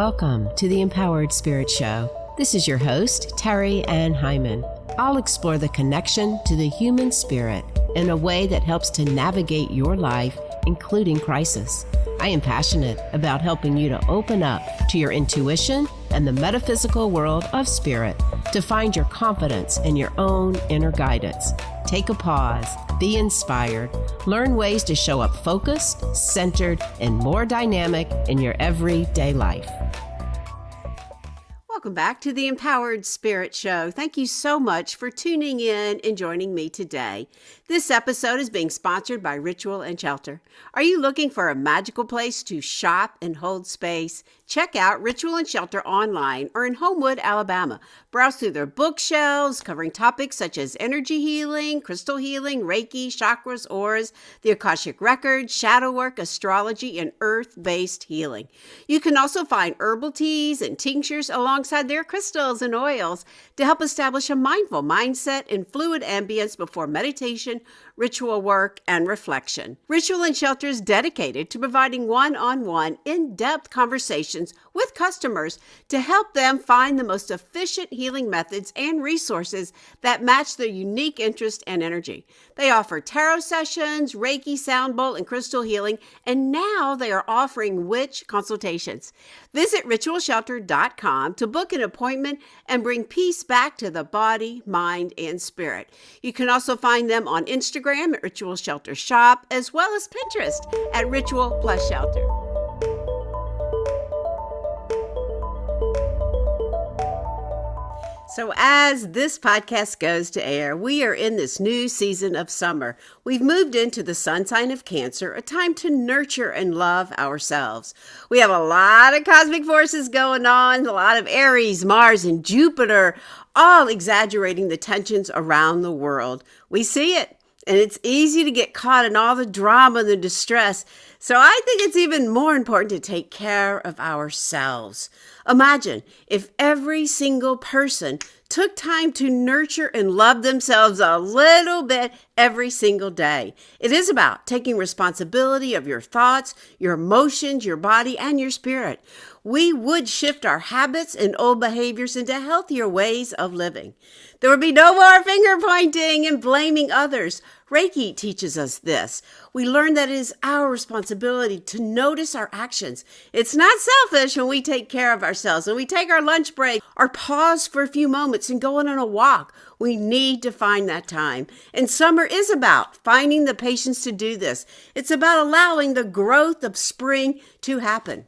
Welcome to the Empowered Spirit Show. This is your host, Terri Ann Heiman. I'll explore the connection to the human spirit in a way that helps to navigate your life, including crisis. I am passionate about helping you to open up to your intuition and the metaphysical world of spirit to find your confidence in your own inner guidance. Take a pause, be inspired, learn ways to show up focused, centered, and more dynamic in your everyday life. Welcome back to the Empowered Spirit Show. Thank you so much for tuning in and joining me today. This episode is being sponsored by Ritual and Shelter. Are you looking for a magical place to shop and hold space? Check out Ritual and Shelter online or in Homewood, Alabama. Browse through their bookshelves covering topics such as energy healing, crystal healing, Reiki, chakras, auras, the Akashic Records, shadow work, astrology, and earth-based healing. You can also find herbal teas and tinctures alongside their crystals and oils to help establish a mindful mindset and fluid ambience before meditation, ritual work, and reflection. Ritual and Shelter is dedicated to providing one-on-one, in-depth conversations with customers to help them find the most efficient healing methods and resources that match their unique interest and energy. They offer tarot sessions, Reiki, sound bowl, and crystal healing, and now they are offering witch consultations. Visit ritualshelter.com to book an appointment and bring peace back to the body, mind, and spirit. You can also find them on Instagram at Ritual Shelter Shop, as well as Pinterest at Ritual Plus Shelter. So as this podcast goes to air, we are in this new season of summer. We've moved into the sun sign of Cancer, a time to nurture and love ourselves. We have a lot of cosmic forces going on, a lot of Aries, Mars, and Jupiter, all exaggerating the tensions around the world. We see it. And it's easy to get caught in all the drama and the distress. So I think it's even more important to take care of ourselves. Imagine if every single person took time to nurture and love themselves a little bit every single day. It is about taking responsibility of your thoughts, your emotions, your body, and your spirit. We would shift our habits and old behaviors into healthier ways of living. There would be no more finger pointing and blaming others. Reiki teaches us this. We learn that it is our responsibility to notice our actions. It's not selfish when we take care of ourselves, when we take our lunch break or pause for a few moments and go on a walk. We need to find that time. And summer is about finding the patience to do this. It's about allowing the growth of spring to happen.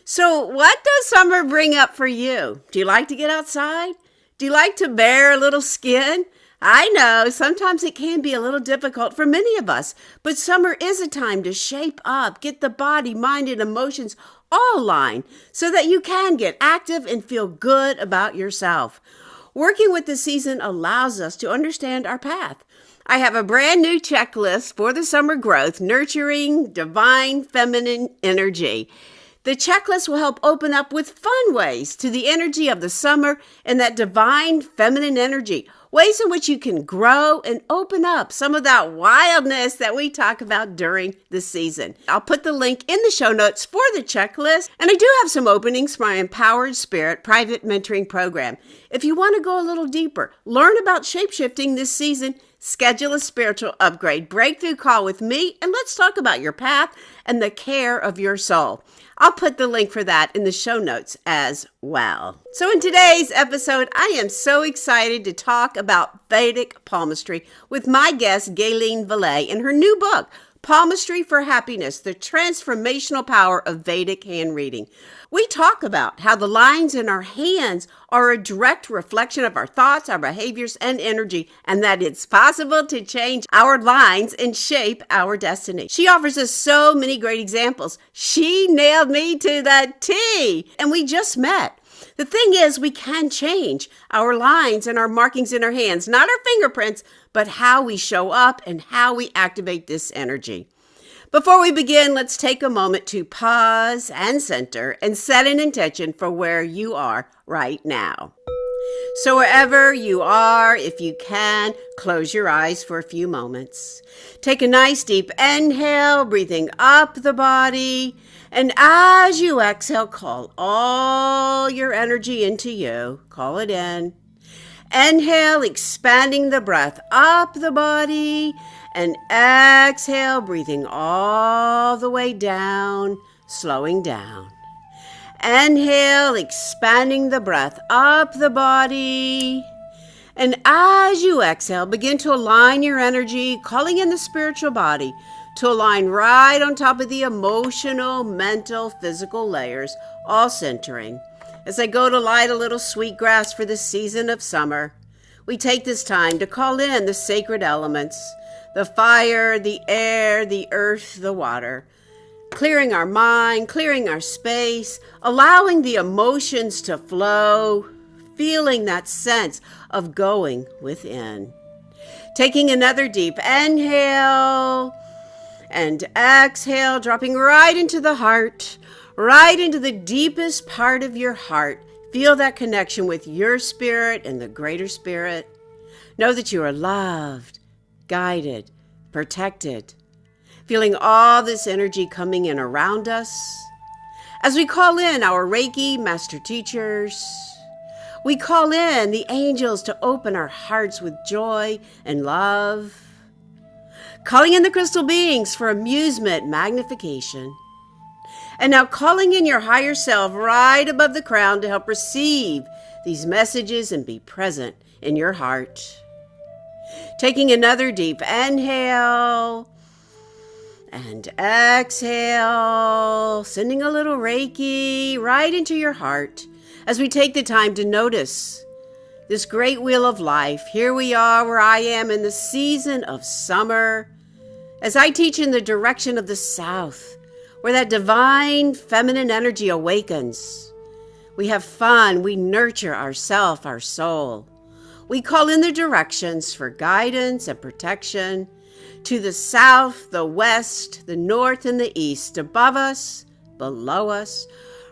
So what does summer bring up for you? Do you like to get outside? Do you like to bare a little skin? I know sometimes it can be a little difficult for many of us, but summer is a time to shape up, get the body, mind, and emotions all aligned so that you can get active and feel good about yourself. Working with the season allows us to understand our path. I have a brand new checklist for the summer growth, nurturing divine feminine energy. The checklist will help open up with fun ways to the energy of the summer and that divine feminine energy, ways in which you can grow and open up some of that wildness that we talk about during the season. I'll put the link in the show notes for the checklist, and I do have some openings for my Empowered Spirit private mentoring program. If you want to go a little deeper, learn about shapeshifting this season, schedule a spiritual upgrade breakthrough call with me, and let's talk about your path and the care of your soul. I'll put the link for that in the show notes as well. So in today's episode, I am so excited to talk about Vedic palmistry with my guest, Guylaine Vallée, and her new book, Palmistry for Happiness, the Transformational Power of Vedic Hand Reading. We talk about how the lines in our hands are a direct reflection of our thoughts, our behaviors, and energy, and that it's possible to change our lines and shape our destiny. She offers us so many great examples. She nailed me to the T, and we just met. The thing is, we can change our lines and our markings in our hands, not our fingerprints, but how we show up and how we activate this energy. Before we begin, let's take a moment to pause and center and set an intention for where you are right now. So wherever you are, if you can, close your eyes for a few moments. Take a nice deep inhale, breathing up the body, And as you exhale, call all your energy into you. Call it in. Inhale, expanding the breath up the body. And exhale, breathing all the way down, slowing down. Inhale, expanding the breath up the body. And as you exhale, begin to align your energy, calling in the spiritual body to align right on top of the emotional, mental, physical layers, all centering. As I go to light a little sweetgrass for the season of summer, we take this time to call in the sacred elements, the fire, the air, the earth, the water, clearing our mind, clearing our space, allowing the emotions to flow, feeling that sense of going within. Taking another deep inhale and exhale, dropping right into the heart, right into the deepest part of your heart. Feel that connection with your spirit and the greater spirit. Know that you are loved, guided, protected. Feeling all this energy coming in around us. As we call in our Reiki master teachers, we call in the angels to open our hearts with joy and love. Calling in the crystal beings for amusement, magnification. And now calling in your higher self right above the crown to help receive these messages and be present in your heart. Taking another deep inhale and exhale, sending a little Reiki right into your heart as we take the time to notice this great wheel of life. Here we are where I am in the season of summer, as I teach in the direction of the south, where that divine feminine energy awakens. We have fun, we nurture ourself, our soul. We call in the directions for guidance and protection to the south, the west, the north, and the east, above us, below us,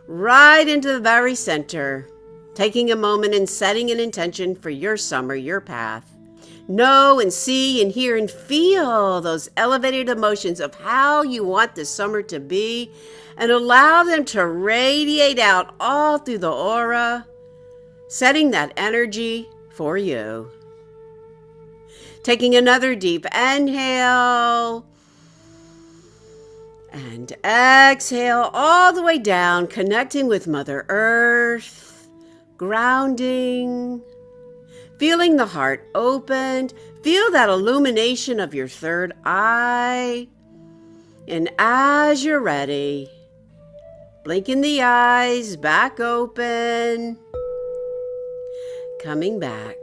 right into the very center, taking a moment and setting an intention for your summer, your path. Know and see and hear and feel those elevated emotions of how you want this summer to be, and allow them to radiate out all through the aura, setting that energy for you. Taking another deep inhale and exhale all the way down, connecting with Mother Earth, grounding, feeling the heart opened. Feel that illumination of your third eye. And as you're ready, blinking the eyes back open, coming back.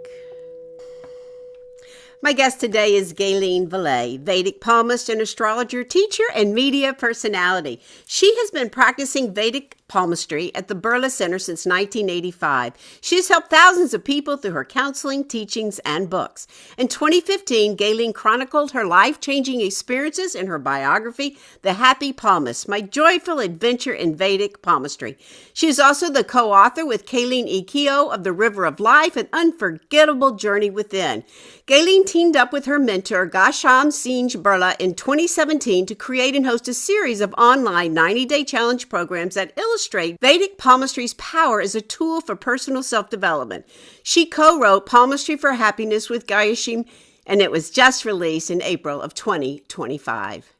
My guest today is Guylaine Vallée, Vedic palmist and astrologer, teacher, and media personality. She has been practicing Vedic palmistry at the Birla Center since 1985. She has helped thousands of people through her counseling, teachings, and books. In 2015, Guylaine chronicled her life-changing experiences in her biography, The Happy Palmist, My Joyful Adventure in Vedic Palmistry. She is also the co-author with Kayleen E. Keough of The River of Life, An Unforgettable Journey Within. Guylaine teamed up with her mentor, Gasham Singh Birla, in 2017 to create and host a series of online 90-day challenge programs that illustrate Vedic palmistry's power as a tool for personal self-development. She co-wrote Palmistry for Happiness with Guylaine, and it was just released in April of 2025.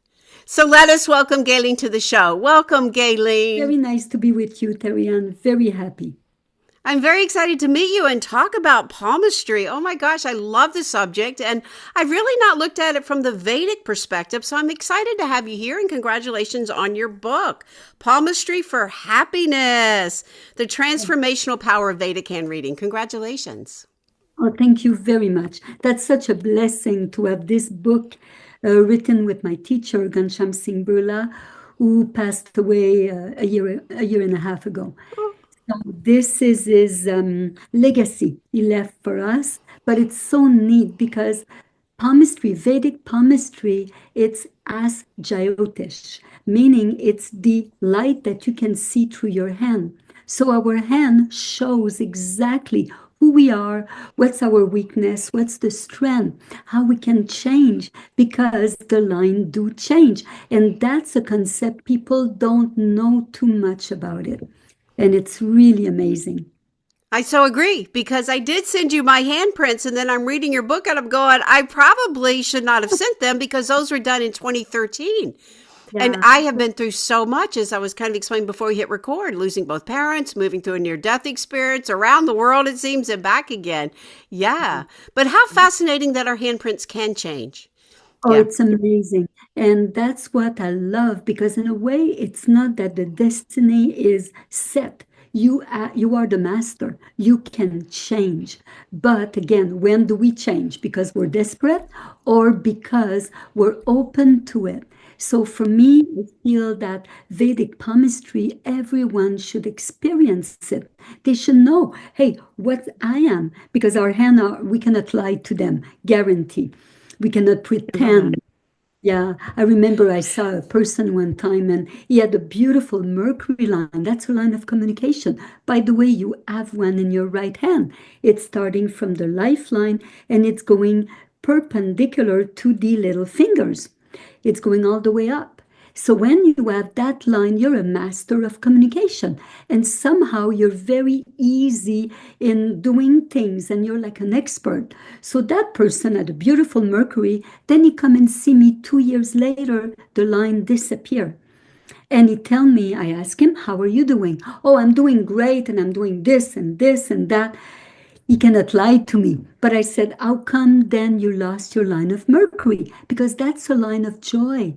So let us welcome Guylaine to the show. Welcome, Guylaine. Very nice to be with you, Terri Ann. Very happy. I'm very excited to meet you and talk about palmistry. Oh my gosh, I love the subject, and I've really not looked at it from the Vedic perspective, so I'm excited to have you here, and congratulations on your book, Palmistry for Happiness, The Transformational Power of Vedic Hand Reading. Congratulations. Oh, thank you very much. That's such a blessing to have this book written with my teacher, Gasham Singh Birla, who passed away a year and a half ago. So this is his legacy he left for us, but it's so neat because palmistry, Vedic palmistry, it's as Jyotish, meaning it's the light that you can see through your hand. So our hand shows exactly who we are, what's our weakness, what's the strength, how we can change, because the line do change. And that's a concept people don't know too much about it. And it's really amazing. I so agree, because I did send you my handprints, and then I'm reading your book and I'm going, I probably should not have sent them because those were done in 2013. And Yeah. I have been through so much, as I was kind of explaining before we hit record, losing both parents, moving through a near-death experience around the world, it seems, and back again. Yeah. But how fascinating that our handprints can change. Oh, Yeah. it's amazing. And that's what I love, because in a way, it's not that the destiny is set. You are the master. You can change. But again, when do we change? Because we're desperate or because we're open to it? So for me, I feel that Vedic palmistry, everyone should experience it. They should know, hey, what I am, because our hand are, we cannot lie to them, guarantee. We cannot I love that. pretend. Yeah, I remember I saw a person one time and he had a beautiful Mercury line. That's a line of communication. By the way, you have one in your right hand. It's starting from the lifeline and it's going perpendicular to the little fingers. It's going all the way up. So when you have that line, you're a master of communication. And somehow you're very easy in doing things and you're like an expert. So that person had a beautiful Mercury. Then he come and see me 2 years later, the line disappear. And he tell me, I ask him, how are you doing? Oh, I'm doing great and I'm doing this and this and that. He cannot lie to me. But I said, how come then you lost your line of Mercury? Because that's a line of joy.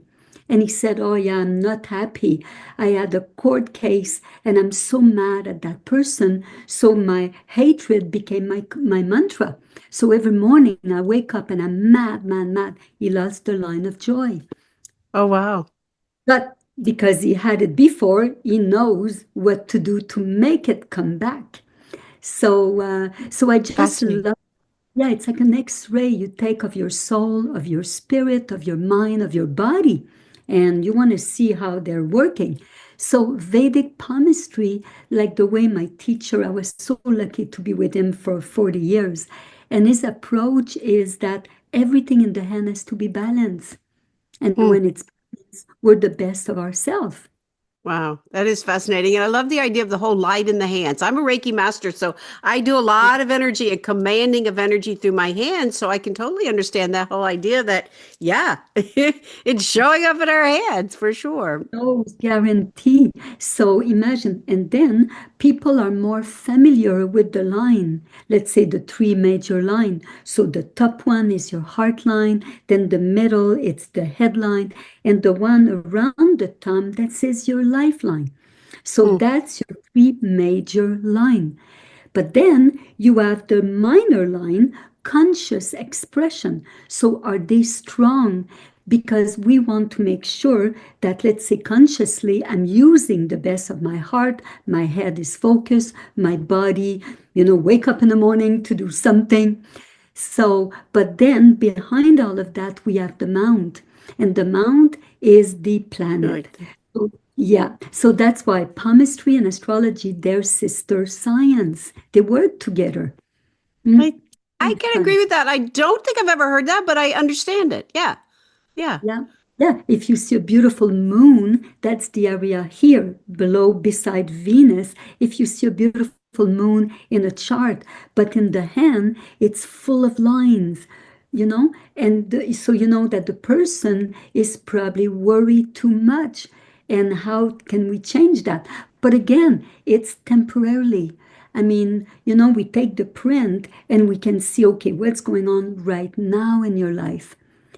And he said, oh, yeah, I'm not happy. I had a court case and I'm so mad at that person. So my hatred became my mantra. So every morning I wake up and I'm mad, mad, mad. He lost the line of joy. Oh, wow. But because he had it before, he knows what to do to make it come back. So I just Fascinating. love, yeah, it's like an X-ray you take of your soul, of your spirit, of your mind, of your body, and you want to see how they're working. So Vedic palmistry, like the way my teacher, I was so lucky to be with him for 40 years, and his approach is that everything in the hand has to be balanced. And Hmm. when it's balanced, we're the best of ourselves. Wow, that is fascinating. And I love the idea of the whole light in the hands. I'm a Reiki master, so I do a lot of energy and commanding of energy through my hands. So I can totally understand that whole idea that, yeah, it's showing up in our hands for sure. No guarantee. So imagine, and then people are more familiar with the line. Let's say the three major line. So the top one is your heart line, then the middle, it's the headline, and the one around the thumb, that says your lifeline. So Hmm. that's your three major line. But then you have the minor line, conscious expression. So are they strong? Because we want to make sure that, let's say, consciously, I'm using the best of my heart, my head is focused, my body, wake up in the morning to do something. So, but then behind all of that, we have the mount, and the mount is the planet. Like that. So, yeah, so that's why palmistry and astrology, they're sister science. They work together. I, I Really can agree fun. with that. I don't think I've ever heard that, but I understand it. Yeah. Yeah. Yeah, yeah. If you see a beautiful moon, that's the area here below beside Venus. If you see a beautiful moon in a chart, but in the hand, it's full of lines, and so you know that the person is probably worried too much. And how can we change that? But again, it's temporarily. I mean, we take the print and we can see, okay, what's going on right now in your life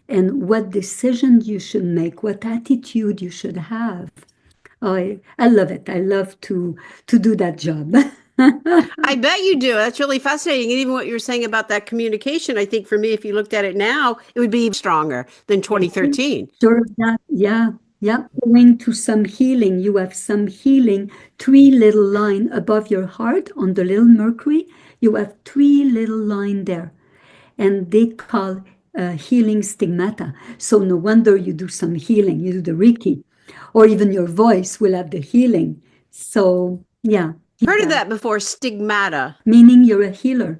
and what decision you should make, what attitude you should have. Oh, I love it. I love to do that job. I bet you do. That's really fascinating. And even what you were saying about that communication, I think for me, if you looked at it now, it would be even stronger than Are you 2013. sure of that? Yeah, yeah. Going to some healing. You have some healing, three little line above your heart on the little Mercury. You have three little line there, and they call healing stigmata. So no wonder you do some healing. You do the Reiki, or even your voice will have the healing. So yeah. Heard of Yeah, that before, stigmata. meaning you're a healer.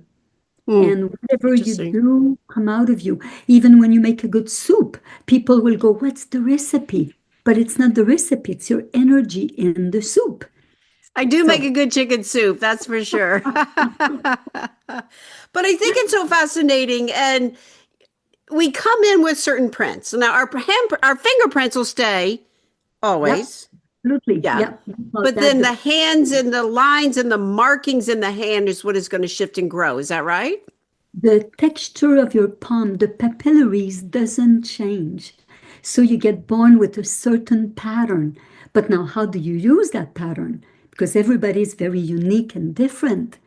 Hmm, And whatever you interesting. do come out of you. Even when you make a good soup, people will go, "What's the recipe?" But it's not the recipe, it's your energy in the soup. I do make So, a good chicken soup, that's for sure. But I think it's so fascinating, and we come in with certain prints. Now our fingerprints will stay yep, always. absolutely. Yeah. Yep. About But that, then the the hands and the lines and the markings in the hand is what is going to shift and grow. Is that right? the texture of your palm, the papillaries doesn't change. So you get born with a certain pattern. But now, how do you use that pattern? Because everybody is very unique and different.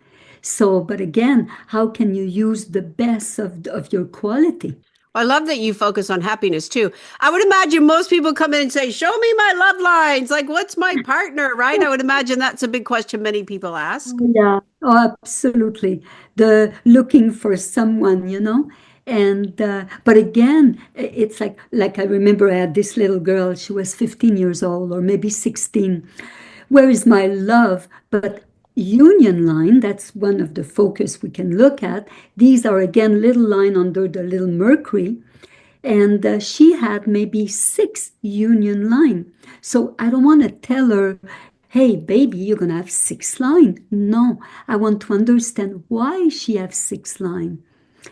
So, but again, how can you use the best of your quality? I love that you focus on happiness too. I would imagine most people come in and say, "Show me my love lines. Like, what's my partner?" Right? I would imagine that's a big question many people ask. Yeah, oh, absolutely. The looking for someone, and but again, it's like I remember I had this little girl. She was 15 years old, or maybe 16. Where is my love? But union line, that's one of the focus we can look at. These are again little line under the little Mercury. And she had maybe 6 union line. So I don't want to tell her, "Hey, baby, you're going to have 6 line." No, I want to understand why she has 6 line.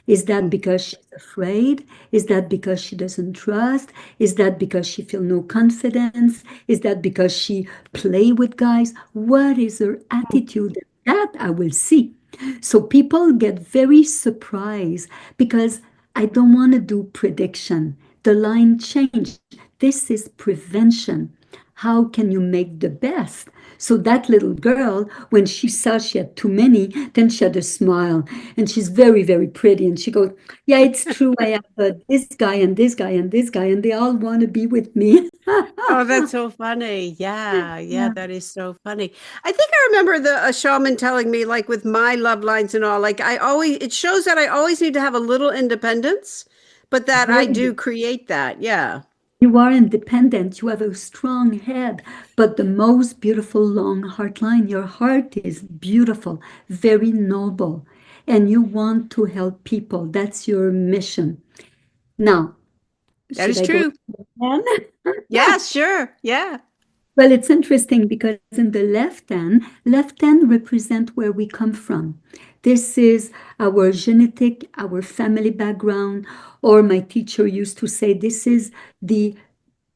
Is that because she's afraid? Is that because she doesn't trust? Is that because she feel no confidence? Is that because she play with guys? What is her attitude? That I will see. So people get very surprised because I don't want to do prediction. The line changed. This is prevention. How can you make the best? So that little girl, when she saw she had too many, then she had a smile, and she's very, very pretty. And she goes, "Yeah, it's true. I have this guy and this guy and this guy, and they all want to be with me." Oh, that's so funny. Yeah, yeah, Yeah. that is so funny. I think I remember a shaman telling me, like with my love lines and all, like it shows that I always need to have a little independence, but that I Very. do create that. Yeah. You are independent, you have a strong head, but the most beautiful long heart line, your heart is beautiful, very noble, and you want to help people. That's your mission. Now, That should is I go true. again? Yeah, sure. Yeah. Well, it's interesting because in the left hand represent where we come from. This is our genetic, our family background, or my teacher used to say, this is the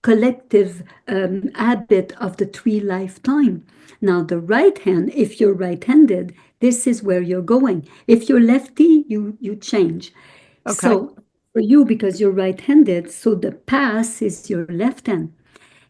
collective habit of the 3 lifetime. Now, the right hand, if you're right-handed, this is where you're going. If you're lefty, you change. Okay. So for you, because you're right-handed, so the pass is your left hand.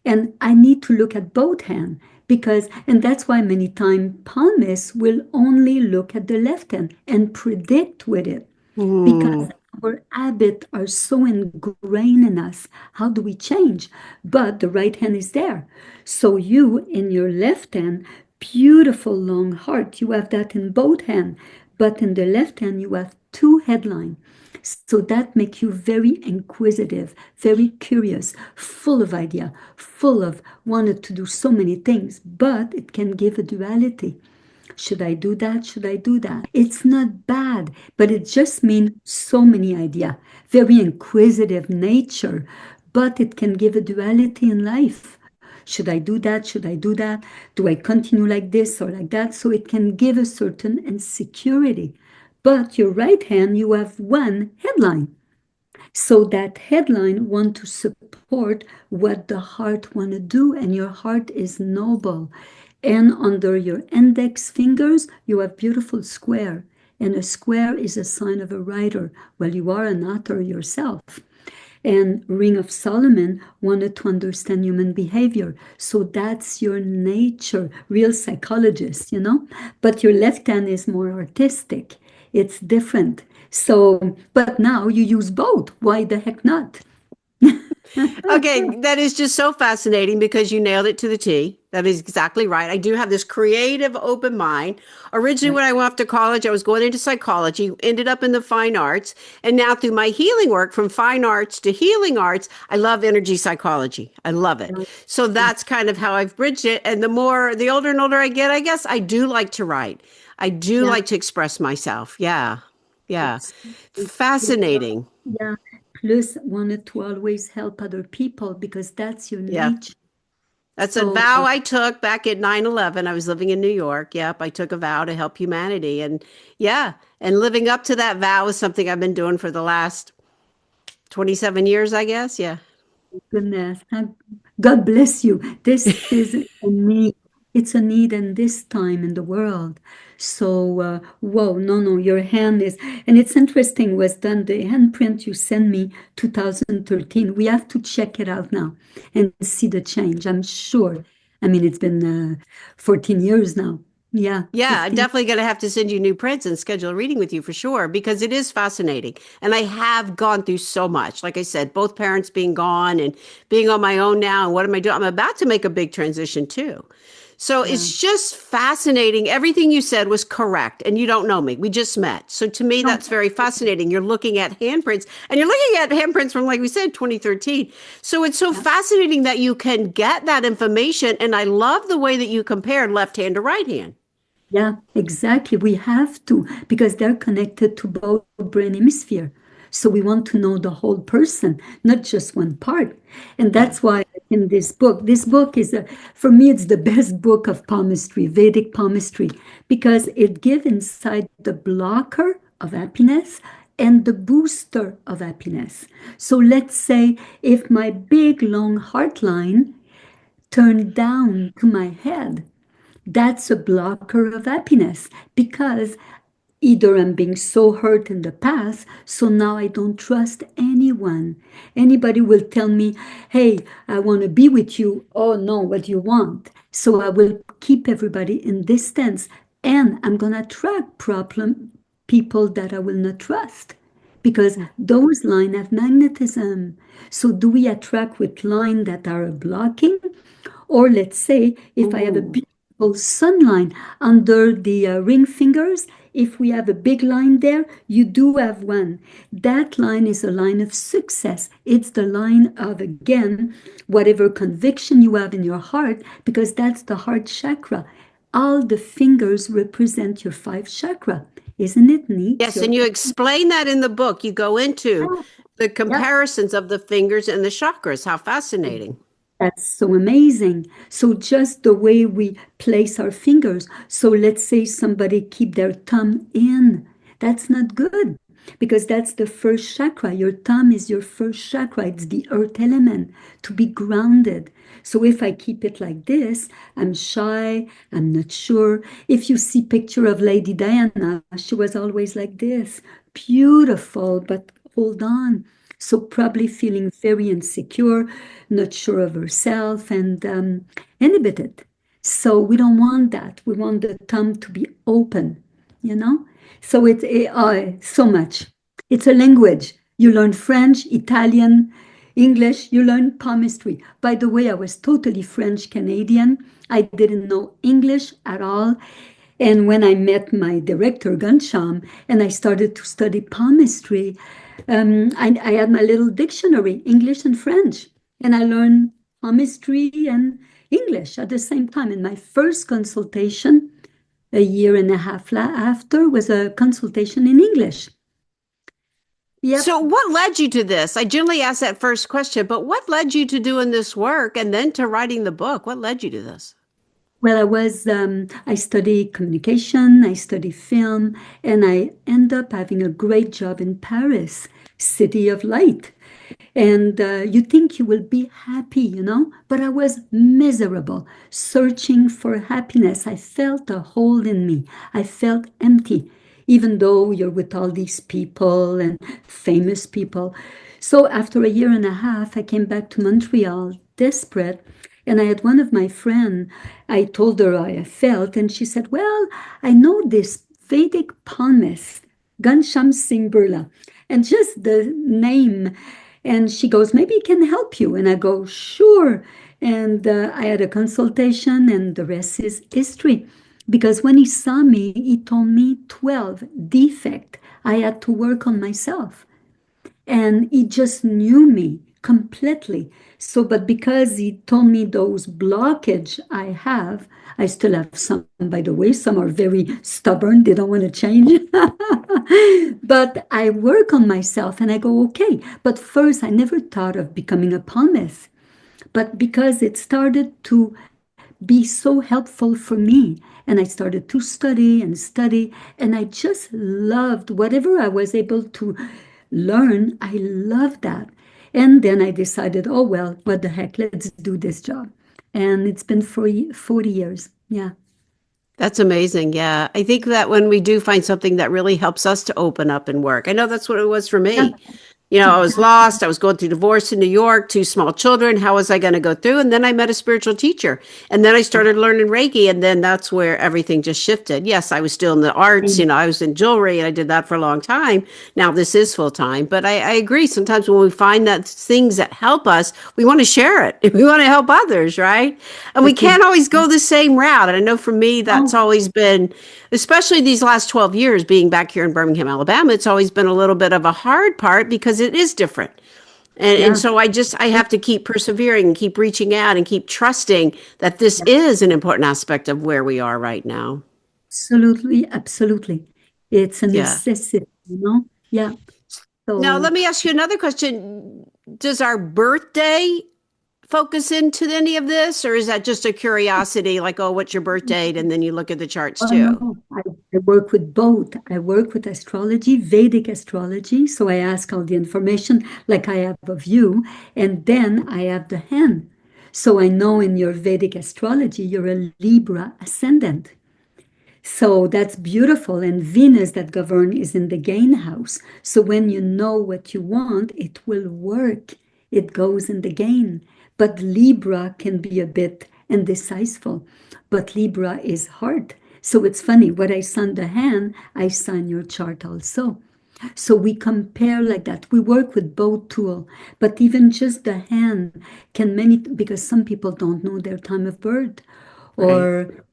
And I need to look at both hands because, and that's why many times palmists will only look at the left hand and predict with it because Hmm. our habits are so ingrained in us. How do we change? But the right hand is there. So you, in your left hand, beautiful long heart, you have that in both hands. But in the left hand, you have 2 headlines. So that makes you very inquisitive, very curious, full of idea, full of wanted to do so many things, but it can give a duality. Should I do that? Should I do that? It's not bad, but it just means so many idea, very inquisitive nature, but it can give a duality in life. Should I do that? Should I do that? Do I continue like this or like that? So it can give a certain insecurity. But your right hand, you have 1 headline. So that headline want to support what the heart want to do, and your heart is noble. And under your index fingers, you have beautiful square. And a square is a sign of a writer. Well, you are an author yourself. And Ring of Solomon wanted to understand human behavior. So that's your nature, real psychologist. But your left hand is more artistic. It's different. So, but now you use both. Why the heck not? Okay, that is just so fascinating because you nailed it to the T. That is exactly right. I do have this creative, open mind. Originally, when I went off to college, I was going into psychology, ended up in the fine arts. And now, through my healing work from fine arts to healing arts, I love energy psychology. I love it. So that's kind of how I've bridged it. And the older and older I get, I guess I do like to write. I do Yeah. like to express myself. Yeah. Yeah. Absolutely. Fascinating. Yeah. Plus, wanted to always help other people because that's your Yeah. nature. That's a So, vow I took back at 9/11. I was living in New York. Yep, I took a vow to help humanity. And yeah, and living up to that vow is something I've been doing for the last 27 years, I guess. Yeah. goodness, God bless you. This is a need. It's a need in this time in the world. So, whoa, no, your hand is, and it's interesting, was done, the handprint you sent me 2013. We have to check it out now and see the change, I'm sure. I mean, it's been 14 years now. Yeah, Yeah, I'm 15. definitely going to have to send you new prints and schedule a reading with you for sure because it is fascinating. And I have gone through so much. Like I said, both parents being gone and being on my own now. And what am I doing? I'm about to make a big transition too. So Yeah. it's just fascinating. Everything you said was correct. And you don't know me. We just met. So to me, No, that's very fascinating. You're looking at handprints and you're looking at handprints from, like we said, 2013. So it's so yeah. fascinating that you can get that information. And I love the way that you compared left hand to right hand. Yeah, exactly. We have to because they're connected to both brain hemisphere. So we want to know the whole person, not just one part. And that's why in this book is for me, it's the best book of palmistry, Vedic palmistry, because it gives inside the blocker of happiness and the booster of happiness. So let's say if my big long heart line turned down to my head, that's a blocker of happiness because either I'm being so hurt in the past, so now I don't trust anyone. Anybody will tell me, hey, I want to be with you. Oh, no, what do you want? So I will keep everybody in distance and I'm going to attract people that I will not trust because those lines have magnetism. So do we attract with lines that are blocking? Or let's say if I have a Ooh. beautiful sun line under the ring fingers, if we have a big line there, you do have one. That line is a line of success. It's the line of, again, whatever conviction you have in your heart, because that's the heart chakra. All the fingers represent your five chakra. Isn't it neat? Yes, and you explain that in the book. You go into the Yeah. comparisons of the fingers and the chakras. How fascinating. That's so amazing. So just the way we place our fingers. So let's say somebody keep their thumb in. That's not good because that's the first chakra. Your thumb is your first chakra. It's the earth element to be grounded. So if I keep it like this, I'm shy, I'm not sure. If you see picture of Lady Diana, she was always like this, beautiful, but hold on. So probably feeling very insecure, not sure of herself, and inhibited. So we don't want that. We want the thumb to be open, you know? So it's so much. It's a language. You learn French, Italian, English, you learn palmistry. By the way, I was totally French Canadian. I didn't know English at all. And when I met my director, Gansham, and I started to study palmistry, I had my little dictionary, English and French, and I learned palmistry and English at the same time. And my first consultation, a year and a half after, was a consultation in English. Yep. So, what led you to this? I generally ask that first question, but what led you to doing this work and then to writing the book? What led you to this? Well, I studied communication, I studied film, and I end up having a great job in Paris, City of Light. And you think you will be happy, you know? But I was miserable, searching for happiness. I felt a hole in me. I felt empty, even though you're with all these people and famous people. So after a year and a half, I came back to Montreal, desperate. And I had one of my friends, I told her how I felt, and she said, well, I know this Vedic palmist, Ghanshyam Singh Birla, and just the name. And she goes, maybe he can help you. And I go, sure. And I had a consultation, and the rest is history. Because when he saw me, he told me 12 defect. I had to work on myself. And he just knew me completely. So, but because he told me those blockage I still have some, by the way, some are very stubborn, they don't want to change. But I work on myself and I go, okay. But first, I never thought of becoming a palmist. But because it started to be so helpful for me, and I started to study, and I just loved whatever I was able to learn. I loved that. And then I decided, oh, well, what the heck, let's do this job. And it's been for 40 years. Yeah. That's amazing. Yeah. I think that when we do find something that really helps us to open up and work, I know that's what it was for Yeah, me. You know, I was exactly. lost. I was going through divorce in New York, two small children. How was I going to go through? And then I met a spiritual teacher. And then I started learning Reiki. And then that's where everything just shifted. Yes, I was still in the arts. You And know, I was in jewelry and I did that for a long time. Now this is full time. But I agree. Sometimes when we find that things that help us, we want to share it. We want to help others, right? And we that's can't always go exactly. the same route. And I know for me, that's Oh, always been, especially these last 12 years being back here in Birmingham, Alabama, it's always been a little bit of a hard part because it is different. And yeah. so I have to keep persevering and keep reaching out and keep trusting that this is an important aspect of where we are right now. Absolutely, absolutely. It's a Yeah. necessity, you know? Yeah. Now, So, let me ask you another question. Does our birthday focus into any of this, or is that just a curiosity, like, oh, what's your birth date? And then you look at the charts oh too. no, I work with both. I work with astrology, Vedic astrology. So I ask all the information like I have of you, and then I have the hand. So I know in your Vedic astrology, you're a Libra ascendant. So that's beautiful. And Venus that govern is in the gain house. So when you know what you want, it will work. It goes in the gain. But Libra can be a bit indecisive. But Libra is hard. So it's funny. What I sign the hand, I sign your chart also. So we compare like that. We work with both tool, but even just the hand can many because some people don't know their time of birth Right. or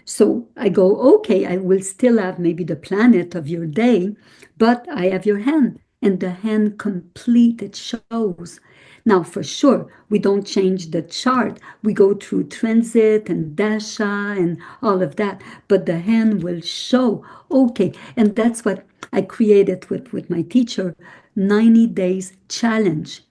so I go, okay, I will still have maybe the planet of your day, but I have your hand, and the hand complete it shows. Now for sure we don't change the chart, we go through transit and dasha and all of that, but the hand will show. Okay, and that's what I created with my teacher, 90 days challenge.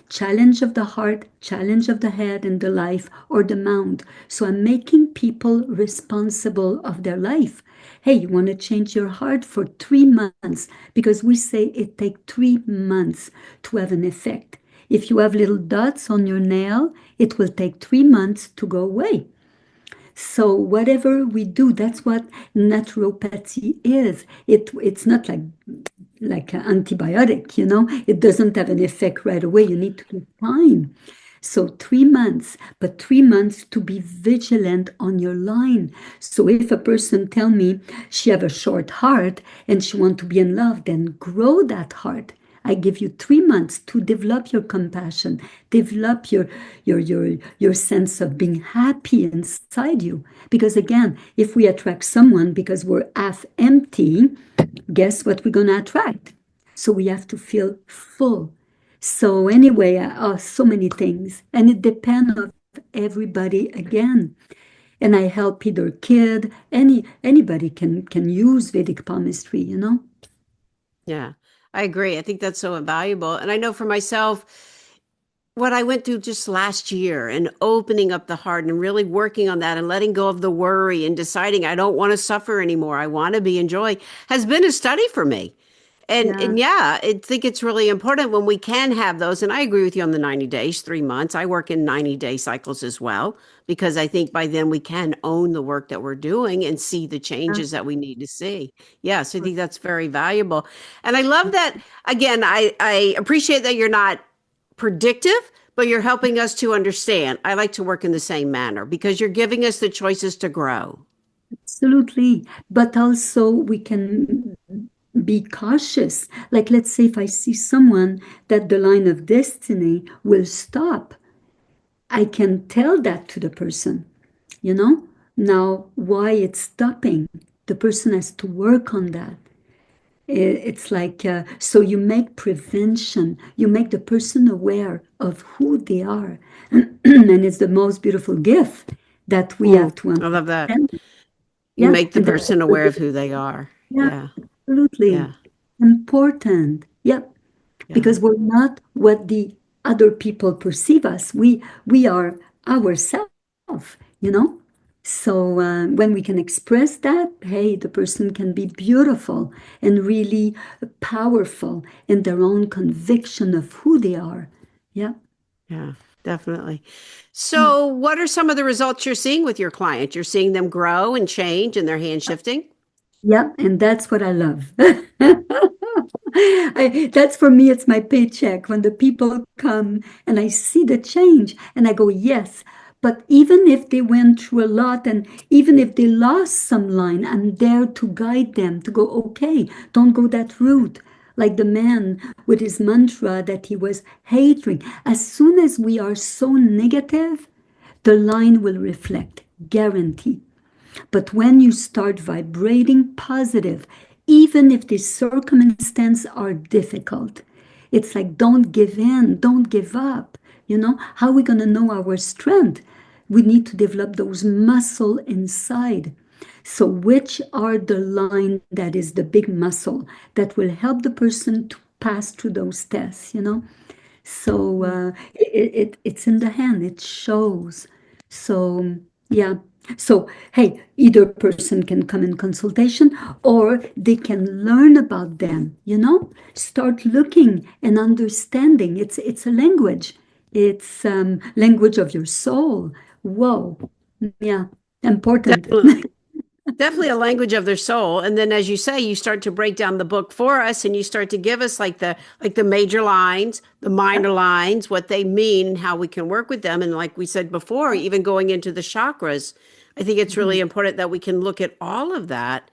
Challenge of the heart, challenge of the head and the life or the mind. So I'm making people responsible of their life. Hey, you want to change your heart for 3 months because we say it takes 3 months to have an effect. If you have little dots on your nail, it will take 3 months to go away. So whatever we do, that's what naturopathy is. It's not like an antibiotic, it doesn't have an effect right away. You need to give time. So 3 months, but 3 months to be vigilant on your line. So if a person tell me she have a short heart and she want to be in love, then grow that heart. I give you 3 months to develop your compassion, develop your sense of being happy inside you. Because again, if we attract someone because we're half empty, guess what we're going to attract? So we have to feel full. So anyway, so many things, and it depends on everybody again. And I help either kid, anybody can use Vedic palmistry. Yeah, I agree. I think that's so invaluable. And I know for myself, what I went through just last year and opening up the heart and really working on that and letting go of the worry and deciding I don't want to suffer anymore. I want to be in joy has been a study for me. Yeah, And yeah, I think it's really important when we can have those. And I agree with you on the 90 days, 3 months. I work in 90-day cycles as well, because I think by then we can own the work that we're doing and see the yeah, changes that we need to see. Yes, I think that's very valuable. And I love that, again, I appreciate that you're not predictive, but you're helping us to understand. I like to work in the same manner because you're giving us the choices to grow. absolutely. But also we can be cautious. Like let's say if I see someone that the line of destiny will stop. I can tell that to the person, you know? Now, why it's stopping? The person has to work on that. It's like, so you make prevention, you make the person aware of who they are. And it's the most beautiful gift that we have to I love that. understand. You Yeah. make the And that's person aware of who they are. yeah, Yeah. absolutely Yeah. important. Yep. Yeah. Because we're not what the other people perceive us. We are ourselves, you know? So when we can express that, hey, the person can be beautiful and really powerful in their own conviction of who they are. Yeah. Yeah, definitely. Mm. So, what are some of the results you're seeing with your client? You're seeing them grow and change and their hand shifting? Yeah, and that's what I love. That's for me, it's my paycheck when the people come and I see the change and I go, yes. But even if they went through a lot and even if they lost some line, I'm there to guide them to go, okay, don't go that route. Like the man with his mantra that he was hating. As soon as we are so negative, the line will reflect, guarantee. But when you start vibrating positive, even if the circumstances are difficult, it's like don't give in, don't give up. You know, how are we going to know our strength? We need to develop those muscle inside. So which are the line that is the big muscle that will help the person to pass through those tests, you know? So it's in the hand, it shows. So yeah. So hey, either person can come in consultation or they can learn about them, you know, start looking and understanding. It's a language. It's language of your soul. Whoa. Yeah. Important. Definitely. Definitely a language of their soul. And then as you say, you start to break down the book for us and you start to give us like the major lines, the minor lines, what they mean and how we can work with them. And like we said before, even going into the chakras, I think it's really important that we can look at all of that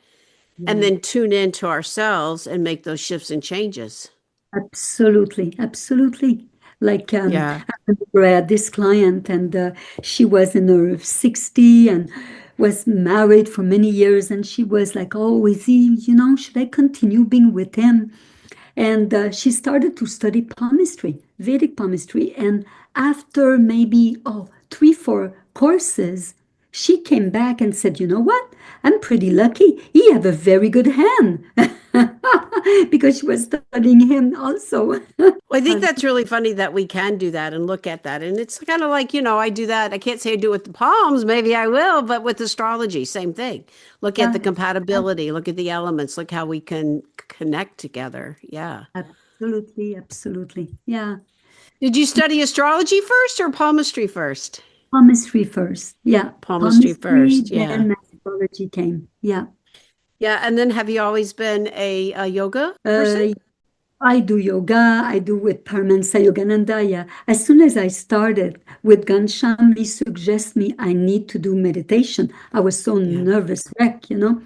and Yeah. then tune into ourselves and make those shifts and changes. Absolutely, absolutely. Like Yeah. I remember I had this client, and she was in her 60 and was married for many years, and she was like, "Oh, is he? You know, should I continue being with him?" And she started to study palmistry, Vedic palmistry, and after maybe 3, 4 courses, she came back and said, "You know what? I'm pretty lucky. He have a very good hand." Because she was studying him also. Well, I think that's really funny that we can do that and look at that. And it's kind of like, I do that. I can't say I do it with the palms. Maybe I will, but with astrology, same thing. Look at Yeah, the compatibility, look at the elements, look how we can connect together. Yeah. absolutely, absolutely. Yeah, Did you study astrology first or palmistry first? palmistry first. Yeah, Palmistry palmistry, first. Yeah. then astrology came. Yeah. Yeah. And then have you always been a yoga person? Uh, I do yoga. I do with Paramahansa Yogananda. Yeah. As soon as I started with Gansham, he suggested me I need to do meditation. I was so Yeah. nervous wreck, you know,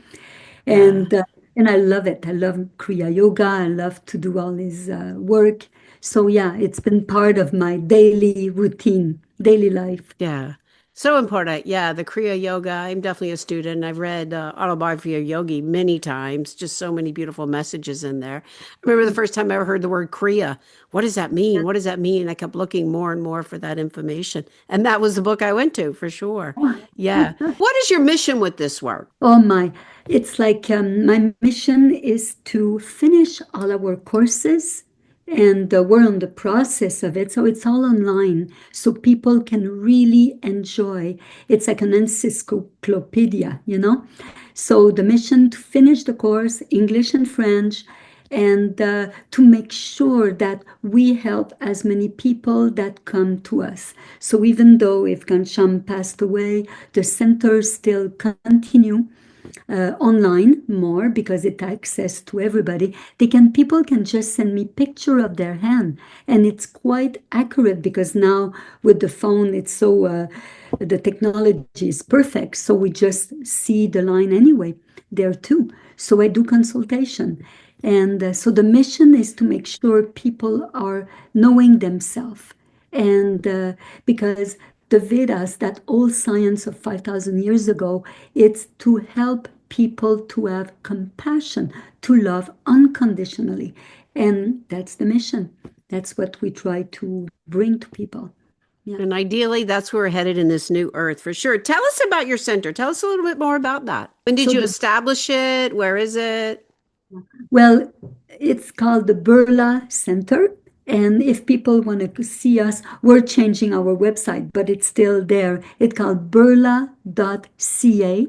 Yeah. and uh, and I love it. I love Kriya Yoga. I love to do all his work. So yeah, it's been part of my daily routine, daily life. Yeah. So important. Yeah. The Kriya Yoga. I'm definitely a student. I've read Autobiography of Yogi many times. Just so many beautiful messages in there. I remember the first time I ever heard the word Kriya. What does that mean? What does that mean? I kept looking more and more for that information. And that was the book I went to for sure. Yeah. What is your mission with this work? Oh my, it's like my mission is to finish all our courses, and we're on the process of it. So it's all online so people can really enjoy. It's like an encyclopedia, you know? So the mission to finish the course, English and French, and to make sure that we help as many people that come to us. So even though if Gansham passed away, the centers still continue online more because it access to everybody. People can just send me picture of their hand, and it's quite accurate because now with the phone, it's so the technology is perfect. So we just see the line anyway there too. So I do consultation. And so the mission is to make sure people are knowing themselves. And because the Vedas, that old science of 5,000 years ago, it's to help people to have compassion, to love unconditionally. And that's the mission. That's what we try to bring to people. Yeah. And ideally, that's where we're headed in this new earth for sure. Tell us about your center. Tell us a little bit more about that. When did you establish it? Where is it? Well, it's called the Burla Center. And if people want to see us, we're changing our website, but it's still there. It's called burla.ca,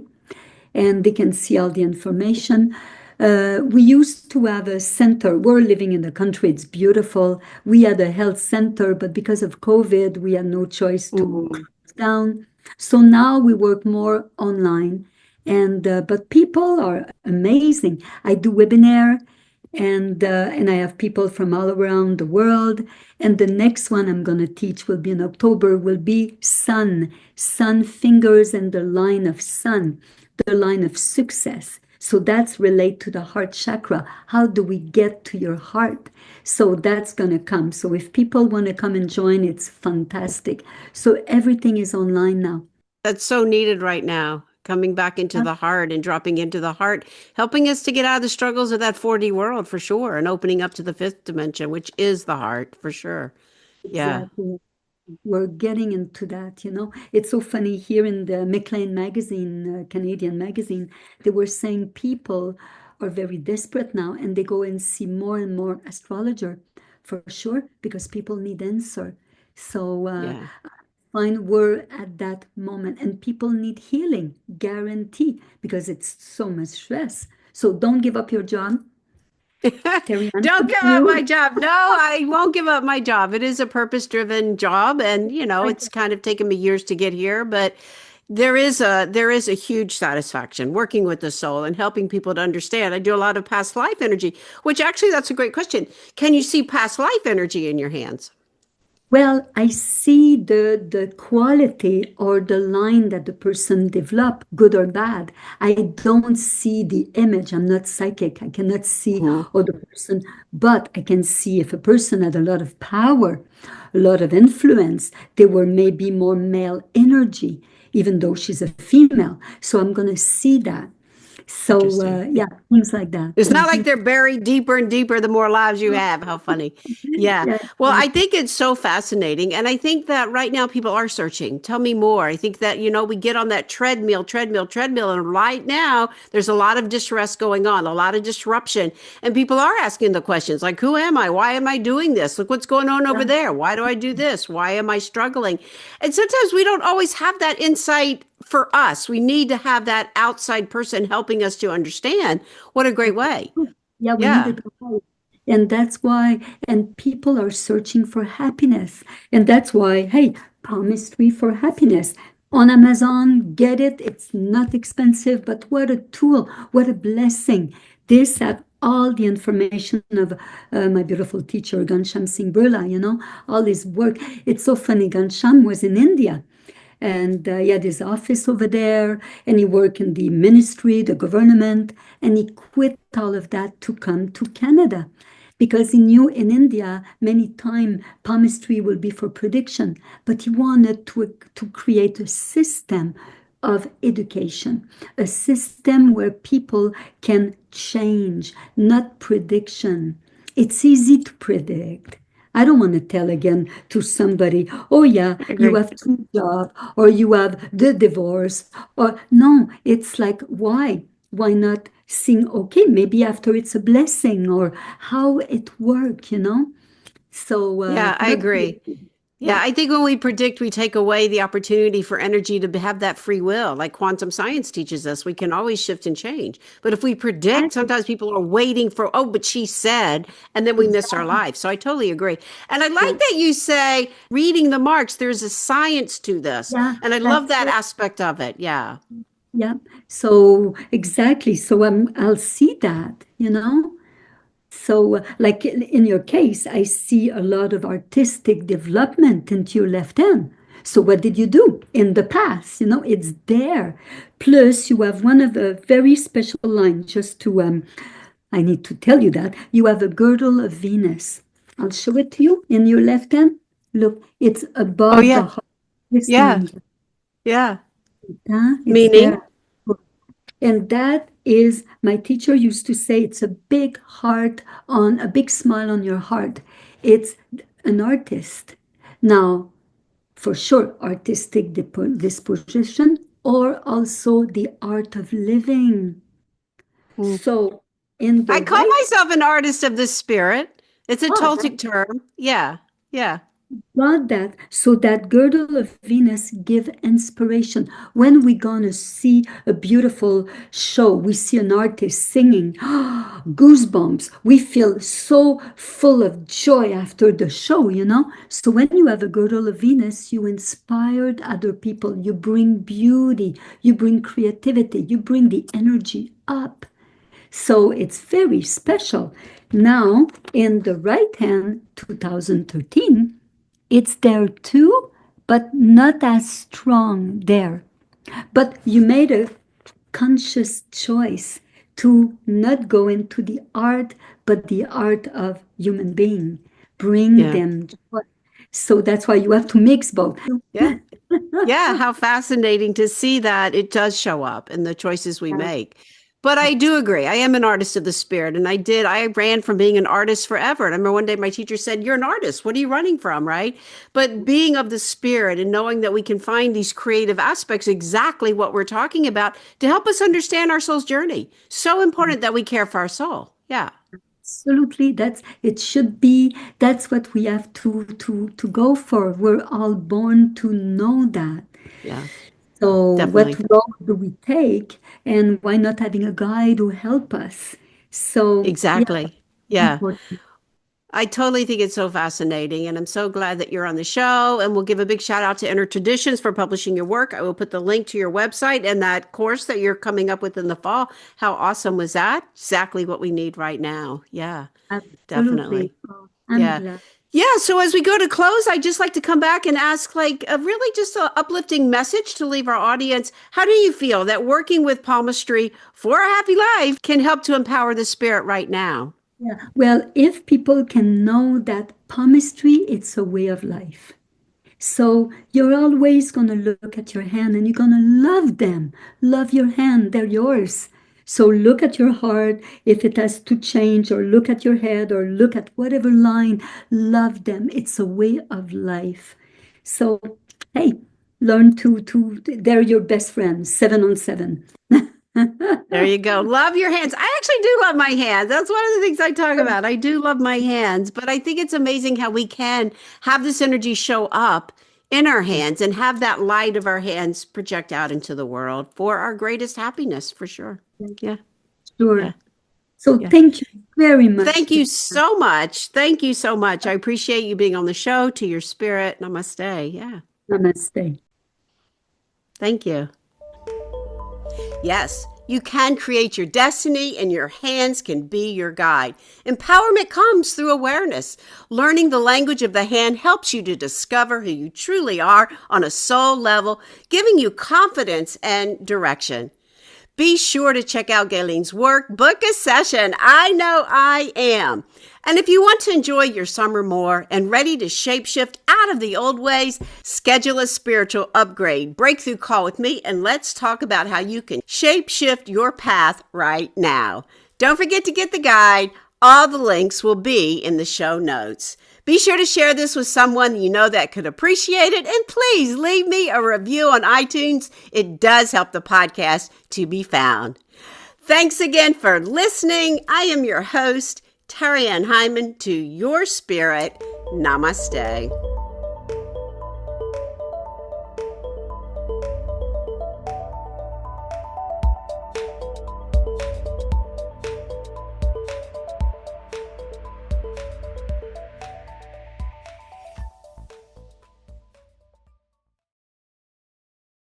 and they can see all the information. We used to have a center. We're living in the country. It's beautiful. We had a health center, but because of COVID, we had no choice to close down. So now we work more online. And but people are amazing. I do webinar, and I have people from all around the world. And the next one I'm going to teach will be in October, will be sun fingers and the line of sun, the line of success. So that's related to the heart chakra. How do we get to your heart? So that's going to come. So if people want to come and join, it's fantastic. So everything is online now. That's so needed right now. Coming back into the heart and dropping into the heart, helping us to get out of the struggles of that 4D world for sure, and opening up to the fifth dimension, which is the heart for sure. Yeah. Exactly. We're getting into that, you know. It's so funny here in the McLean magazine, Canadian magazine, they were saying people are very desperate now and they go and see more and more astrologer for sure, because people need answer. So we're at that moment and people need healing, guarantee, because it's so much stress. So don't give up your job. Terri Ann, don't give up my job. No, I won't give up my job. It is a purpose-driven job, and it's kind of taken me years to get here, but there is a huge satisfaction working with the soul and helping people to understand. I do a lot of past life energy, which actually that's a great question. Can you see past life energy in your hands? Well, I see the quality or the line that the person developed, good or bad. I don't see the image. I'm not psychic. I cannot see the person, but I can see if a person had a lot of power, a lot of influence, they were maybe more male energy, even though she's a female. So I'm going to see that. So, things like that. It's not like they're buried deeper and deeper the more lives you have. How funny. Yeah. Well, I think it's so fascinating. And I think that right now people are searching. Tell me more. I think that, we get on that treadmill. And right now there's a lot of distress going on, a lot of disruption. And people are asking the questions like, who am I? Why am I doing this? Look what's going on over there. Why do I do this? Why am I struggling? And sometimes we don't always have that insight for us. We need to have that outside person helping us to understand. What a great way. Yeah, we need it. And that's why, and people are searching for happiness. And that's why, hey, Palmistry for happiness. On Amazon, get it. It's not expensive, but what a tool, what a blessing. This have all the information of my beautiful teacher, Ghanshyam Singh Birla, all his work. It's so funny. Ghanshyam was in India. And he had his office over there, and he worked in the ministry, the government, and he quit all of that to come to Canada because he knew in India many times palmistry will be for prediction, but he wanted to create a system of education, a system where people can change, not prediction. It's easy to predict. I don't want to tell again to somebody, oh yeah, you have 2 jobs, or you have the divorce, or no, it's like, why? Why not sing, okay, maybe after it's a blessing, or how it works, So I agree. Yeah, I think when we predict, we take away the opportunity for energy to have that free will. Like quantum science teaches us, we can always shift and change. But if we predict, sometimes people are waiting for, but she said, and then we miss our life. So I totally agree. And I like that you say, reading the marks, there's a science to this. And I love that aspect of it. Yeah. Yeah. So exactly. So I'll see that, So like in your case, I see a lot of artistic development into your left hand. So what did you do in the past? It's there. Plus you have one of a very special line, just to, I need to tell you that. You have a girdle of Venus. I'll show it to you in your left hand. Look, it's above the heart. Yeah. Listening. Yeah. It's there. Meaning? And that is, my teacher used to say, it's a big heart on a big smile on your heart. It's an artist. Now, for sure, artistic disposition or also the art of living. Mm. So, in the I call right. myself an artist of the spirit. It's a Ah, Toltec term. Yeah. Yeah. got that. So that girdle of Venus give inspiration. When we gonna see a beautiful show, we see an artist singing, goosebumps. We feel so full of joy after the show, you know? So when you have a girdle of Venus, you inspired other people. You bring beauty, you bring creativity, you bring the energy up. So it's very special. Now, in the right hand, 2013, it's there too, but not as strong there. But you made a conscious choice to not go into the art, but the art of human being. Bring Yeah. them joy. So that's why you have to mix both. Yeah. Yeah, how fascinating to see that it does show up in the choices we make. But I do agree. I am an artist of the spirit. And I ran from being an artist forever. And I remember one day my teacher said, "You're an artist. What are you running from?" Right. But being of the spirit and knowing that we can find these creative aspects, exactly what we're talking about, to help us understand our soul's journey. So important that we care for our soul. Yeah. Absolutely, that's it should be. That's what we have to go for. We're all born to know that. Yeah. So what Definitely. road do we take, and why not having a guide who help us? So yeah, Exactly. Yeah. important. I totally think it's so fascinating, and I'm so glad that you're on the show. And we'll give a big shout out to Inner Traditions for publishing your work. I will put the link to your website and that course that you're coming up with in the fall. How awesome was that? Exactly what we need right now. Yeah, Absolutely. definitely. Oh, I'm Yeah. glad. Yeah. So as we go to close, I'd just like to come back and ask like a really just a uplifting message to leave our audience. How do you feel that working with palmistry for a happy life can help to empower the spirit right now? Yeah. Well, if people can know that palmistry, it's a way of life. So you're always going to look at your hand and you're going to love them. Love your hand, they're yours. So look at your heart if it has to change, or look at your head, or look at whatever line. Love them. It's a way of life. So, hey, learn they're your best friends, 7 on 7. There you go. Love your hands. I actually do love my hands. That's one of the things I talk about. I do love my hands, but I think it's amazing how we can have this energy show up in our hands and have that light of our hands project out into the world for our greatest happiness, for sure. Yeah. Yeah. Sure. So Yeah. thank you very much. Thank you so much. Thank you so much. I appreciate you being on the show. To your spirit. Namaste. Yeah. Namaste. Thank you. Yes, you can create your destiny and your hands can be your guide. Empowerment comes through awareness. Learning the language of the hand helps you to discover who you truly are on a soul level, giving you confidence and direction. Be sure to check out Guylaine's work. Book a session. I know I am. And if you want to enjoy your summer more and ready to shapeshift out of the old ways, schedule a spiritual upgrade breakthrough call with me, and let's talk about how you can shapeshift your path right now. Don't forget to get the guide. All the links will be in the show notes. Be sure to share this with someone you know that could appreciate it. And please leave me a review on iTunes. It does help the podcast to be found. Thanks again for listening. I am your host, Terri Ann Heiman, to your spirit. Namaste.